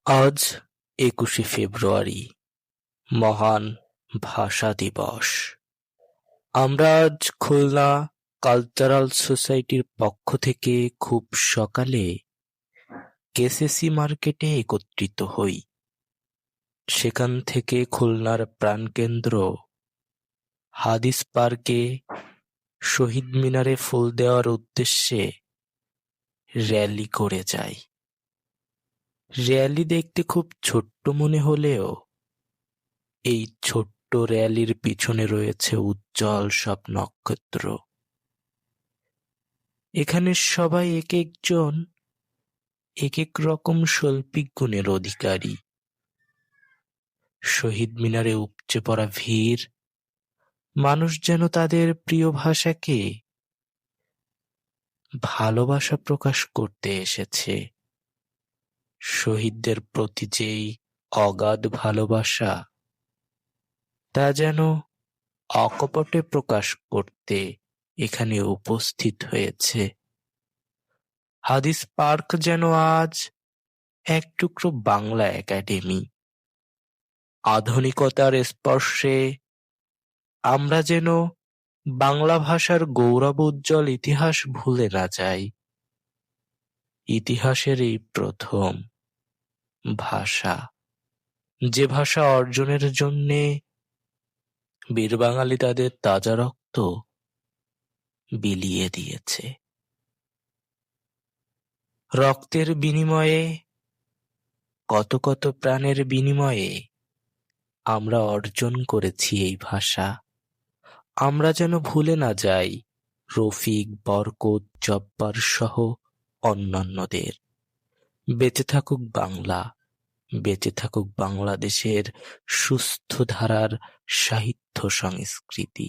আজ ২১শে ফেব্রুয়ারি, মহান ভাষা দিবস। আমরা আজ খুলনা কালচারাল সোসাইটির পক্ষ থেকে খুব সকালে কেসিসি মার্কেটে একত্রিত হই। সেখান থেকে খুলনার প্রাণকেন্দ্র হাদিস পার্কে শহীদ মিনারে ফুল দেওয়ার উদ্দেশ্যে র্যালি করে যাই। র্যালি দেখতে খুব ছোট্ট মনে হলেও এই ছোট্ট র্যালির পিছনে রয়েছে উজ্জ্বল সব নক্ষত্র। এখানে সবাই এক একজন এক এক রকম শৈল্পিক গুণের অধিকারী। শহীদ মিনারে উপচে পড়া ভিড়, মানুষ যেন তাদের প্রিয় ভাষাকে ভালোবাসা প্রকাশ করতে এসেছে। শহীদদের প্রতি যেই অগাধ ভালোবাসা, তা যেন অকপটে প্রকাশ করতে এখানে উপস্থিত হয়েছে। হাদিস পার্ক যেন আজ এক টুকরো বাংলা একাডেমি। আধুনিকতার স্পর্শে আমরা যেন বাংলা ভাষার গৌরবোজ্জ্বল ইতিহাস ভুলে না যাই। ইতিহাসের এই প্রথম ভাষা, যে ভাষা অর্জনের জন্যে বীর বাঙালি তাদের তাজা রক্ত বিলিয়ে দিয়েছে। রক্তের বিনিময়ে, কত কত প্রাণের বিনিময়ে আমরা অর্জন করেছি এই ভাষা। আমরা যেন ভুলে না যাই রফিক, বরকত, জব্বার সহ অন্যান্যদের। বেঁচে থাকুক বাংলা, বেঁচে থাকুক বাংলাদেশের সুস্থ ধারার সাহিত্য সংস্কৃতি।